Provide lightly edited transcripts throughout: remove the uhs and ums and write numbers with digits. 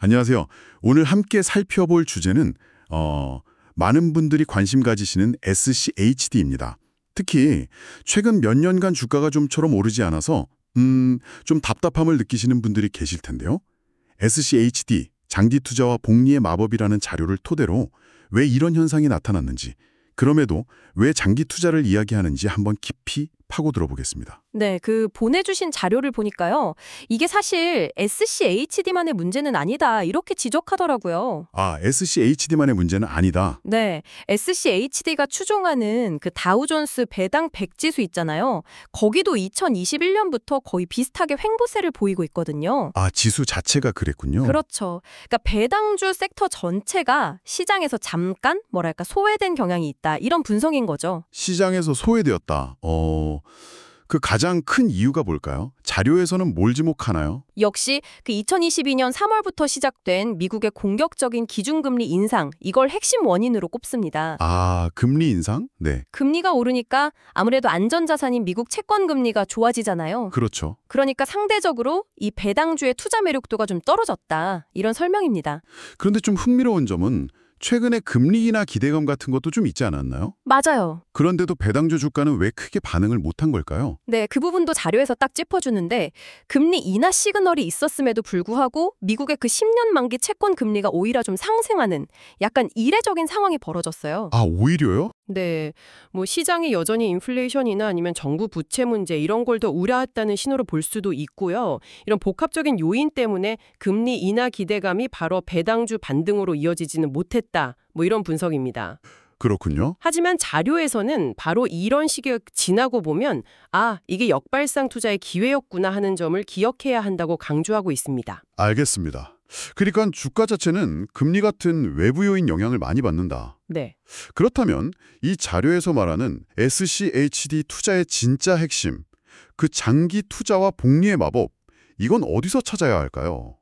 안녕하세요. 오늘 함께 살펴볼 주제는 많은 분들이 관심 가지시는 SCHD입니다. 특히 최근 몇 년간 주가가 좀처럼 오르지 않아서 좀 답답함을 느끼시는 분들이 계실 텐데요. SCHD, 장기 투자와 복리의 마법이라는 자료를 토대로 왜 이런 현상이 나타났는지, 그럼에도 왜 장기 투자를 이야기하는지 한번 깊이 파고 들어보겠습니다. 네, 보내주신 자료를 보니까요. 이게 사실 SCHD만의 문제는 아니다, 이렇게 지적하더라고요. 아, SCHD만의 문제는 아니다. 네, SCHD가 추종하는 그 다우존스 배당 100지수 있잖아요. 거기도 2021년부터 거의 비슷하게 횡보세를 보이고 있거든요. 아, 지수 자체가 그랬군요. 그렇죠. 그러니까 배당주 섹터 전체가 시장에서 잠깐 소외된 경향이 있다, 이런 분석인 거죠. 시장에서 소외되었다. 그 가장 큰 이유가 뭘까요? 자료에서는 뭘 지목하나요? 역시 2022년 3월부터 시작된 미국의 공격적인 기준금리 인상, 이걸 핵심 원인으로 꼽습니다. 아, 금리 인상? 네. 금리가 오르니까 아무래도 안전자산인 미국 채권 금리가 좋아지잖아요. 그렇죠. 그러니까 상대적으로 이 배당주의 투자 매력도가 좀 떨어졌다, 이런 설명입니다. 그런데 좀 흥미로운 점은 최근에 금리 인하 기대감 같은 것도 좀 있지 않았나요? 맞아요. 그런데도 배당주 주가는 왜 크게 반응을 못한 걸까요? 네, 그 부분도 자료에서 딱 짚어주는데, 금리 인하 시그널이 있었음에도 불구하고 미국의 10년 만기 채권 금리가 오히려 좀 상승하는 약간 이례적인 상황이 벌어졌어요. 아, 오히려요? 네, 시장이 여전히 인플레이션이나 아니면 정부 부채 문제 이런 걸 더 우려했다는 신호로 볼 수도 있고요. 이런 복합적인 요인 때문에 금리 인하 기대감이 바로 배당주 반등으로 이어지지는 못했다. 이런 분석입니다. 그렇군요. 하지만 자료에서는 바로 이런 시기가 지나고 보면 이게 역발상 투자의 기회였구나 하는 점을 기억해야 한다고 강조하고 있습니다. 알겠습니다. 그러니까 주가 자체는 금리 같은 외부 요인 영향을 많이 받는다. 네. 그렇다면 이 자료에서 말하는 SCHD 투자의 진짜 핵심, 그 장기 투자와 복리의 마법, 이건 어디서 찾아야 할까요?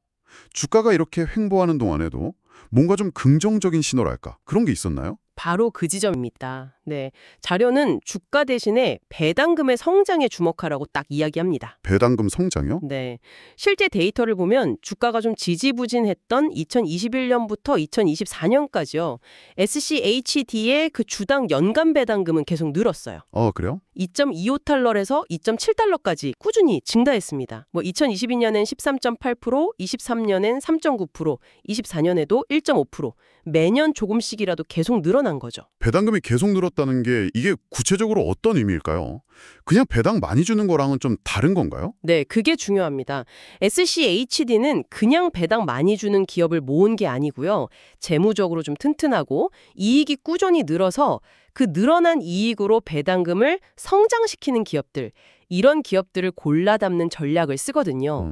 주가가 이렇게 횡보하는 동안에도 뭔가 좀 긍정적인 신호랄까? 그런 게 있었나요? 바로 그 지점입니다. 네, 자료는 주가 대신에 배당금의 성장에 주목하라고 딱 이야기합니다. 배당금 성장이요? 네, 실제 데이터를 보면 주가가 좀 지지부진했던 2021년부터 2024년까지요. SCHD의 그 주당 연간 배당금은 계속 늘었어요. 그래요? 2.25달러에서 2.7달러까지 꾸준히 증가했습니다. 2022년엔 13.8%, 23년엔 3.9%, 24년에도 1.5%, 매년 조금씩이라도 계속 늘어난 거죠. 배당금이 계속 늘었다는 게 이게 구체적으로 어떤 의미일까요? 그냥 배당 많이 주는 거랑은 좀 다른 건가요? 네, 그게 중요합니다. SCHD는 그냥 배당 많이 주는 기업을 모은 게 아니고요. 재무적으로 좀 튼튼하고 이익이 꾸준히 늘어서 그 늘어난 이익으로 배당금을 성장시키는 기업들, 이런 기업들을 골라 담는 전략을 쓰거든요.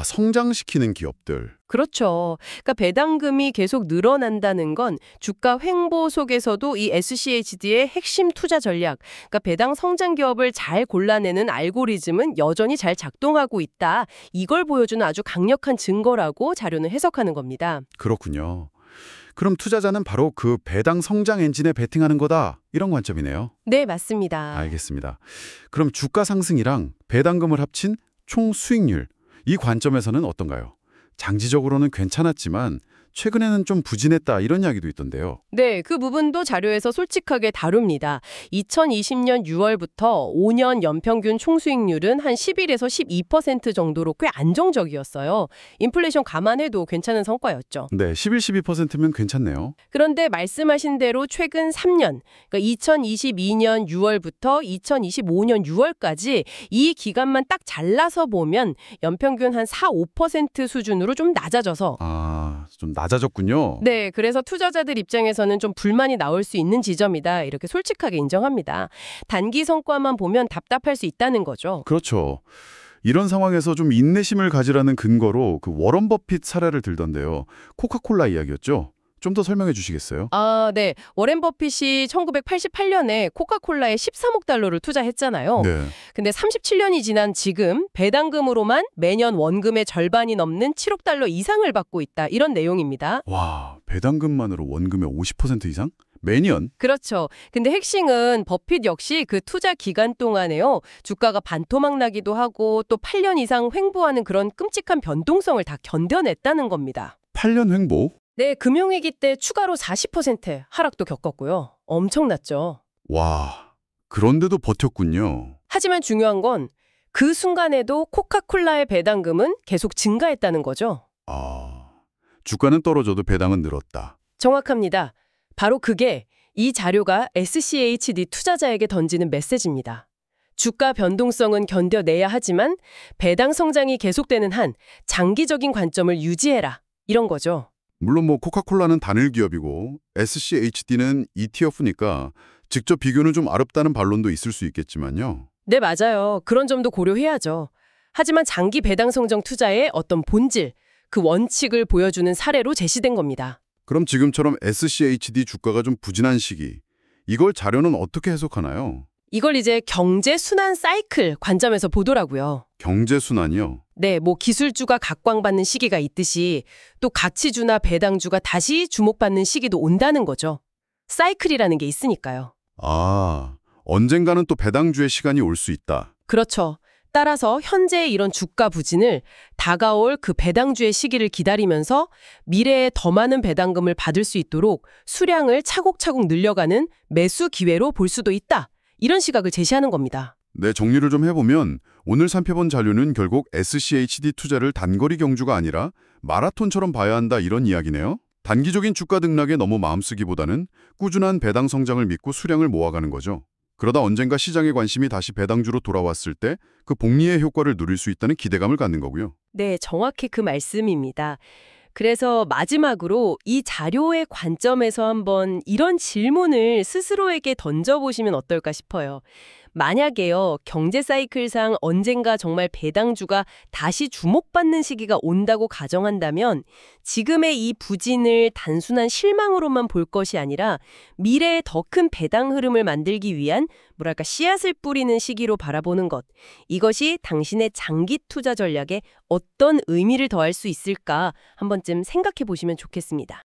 성장시키는 기업들. 그렇죠. 그러니까 배당금이 계속 늘어난다는 건 주가 횡보 속에서도 이 SCHD의 핵심 투자 전략, 그러니까 배당 성장 기업을 잘 골라내는 알고리즘은 여전히 잘 작동하고 있다. 이걸 보여주는 아주 강력한 증거라고 자료는 해석하는 겁니다. 그렇군요. 그럼 투자자는 바로 그 배당 성장 엔진에 베팅하는 거다. 이런 관점이네요. 네, 맞습니다. 알겠습니다. 그럼 주가 상승이랑 배당금을 합친 총 수익률, 이 관점에서는 어떤가요? 장기적으로는 괜찮았지만 최근에는 좀 부진했다, 이런 이야기도 있던데요. 네, 그 부분도 자료에서 솔직하게 다룹니다. 2020년 6월부터 5년 연평균 총수익률은 한 11에서 12% 정도로 꽤 안정적이었어요. 인플레이션 감안해도 괜찮은 성과였죠. 네, 11, 12%면 괜찮네요. 그런데 말씀하신 대로 최근 3년, 그러니까 2022년 6월부터 2025년 6월까지 이 기간만 딱 잘라서 보면 연평균 한 4, 5% 수준으로 좀 낮아져서 좀 낮아졌군요. 네, 그래서 투자자들 입장에서는 좀 불만이 나올 수 있는 지점이다, 이렇게 솔직하게 인정합니다. 단기 성과만 보면 답답할 수 있다는 거죠. 그렇죠. 이런 상황에서 좀 인내심을 가지라는 근거로 그 워런 버핏 사례를 들던데요. 코카콜라 이야기였죠. 좀 더 설명해 주시겠어요? 네. 워렌 버핏이 1988년에 코카콜라에 13억 달러를 투자했잖아요. 네. 근데 37년이 지난 지금 배당금으로만 매년 원금의 절반이 넘는 7억 달러 이상을 받고 있다, 이런 내용입니다. 와, 배당금만으로 원금의 50% 이상? 매년? 그렇죠. 근데 핵심은 버핏 역시 그 투자 기간 동안에요, 주가가 반토막 나기도 하고 또 8년 이상 횡보하는 그런 끔찍한 변동성을 다 견뎌냈다는 겁니다. 8년 횡보? 네, 금융위기 때 추가로 40% 하락도 겪었고요. 엄청났죠. 와, 그런데도 버텼군요. 하지만 중요한 건 그 순간에도 코카콜라의 배당금은 계속 증가했다는 거죠. 아, 주가는 떨어져도 배당은 늘었다. 정확합니다. 바로 그게 이 자료가 SCHD 투자자에게 던지는 메시지입니다. 주가 변동성은 견뎌내야 하지만 배당 성장이 계속되는 한 장기적인 관점을 유지해라. 이런 거죠. 물론 코카콜라는 단일 기업이고 SCHD는 ETF니까 직접 비교는 좀 어렵다는 반론도 있을 수 있겠지만요. 네, 맞아요. 그런 점도 고려해야죠. 하지만 장기 배당 성장 투자의 어떤 본질, 그 원칙을 보여주는 사례로 제시된 겁니다. 그럼 지금처럼 SCHD 주가가 좀 부진한 시기, 이걸 자료는 어떻게 해석하나요? 이걸 이제 경제 순환 사이클 관점에서 보더라고요. 경제순환이요? 네, 기술주가 각광받는 시기가 있듯이 또 가치주나 배당주가 다시 주목받는 시기도 온다는 거죠. 사이클이라는 게 있으니까요. 아, 언젠가는 또 배당주의 시간이 올 수 있다. 그렇죠. 따라서 현재의 이런 주가 부진을 다가올 그 배당주의 시기를 기다리면서 미래에 더 많은 배당금을 받을 수 있도록 수량을 차곡차곡 늘려가는 매수 기회로 볼 수도 있다. 이런 시각을 제시하는 겁니다. 네, 정리를 좀 해보면 오늘 살펴본 자료는 결국 SCHD 투자를 단거리 경주가 아니라 마라톤처럼 봐야 한다 이런 이야기네요. 단기적인 주가 등락에 너무 마음쓰기보다는 꾸준한 배당 성장을 믿고 수량을 모아가는 거죠. 그러다 언젠가 시장의 관심이 다시 배당주로 돌아왔을 때 그 복리의 효과를 누릴 수 있다는 기대감을 갖는 거고요. 네, 정확히 그 말씀입니다. 그래서 마지막으로 이 자료의 관점에서 한번 이런 질문을 스스로에게 던져보시면 어떨까 싶어요. 만약에요, 경제 사이클상 언젠가 정말 배당주가 다시 주목받는 시기가 온다고 가정한다면 지금의 이 부진을 단순한 실망으로만 볼 것이 아니라 미래에 더 큰 배당 흐름을 만들기 위한 씨앗을 뿌리는 시기로 바라보는 것. 이것이 당신의 장기 투자 전략에 어떤 의미를 더할 수 있을까 한 번쯤 생각해 보시면 좋겠습니다.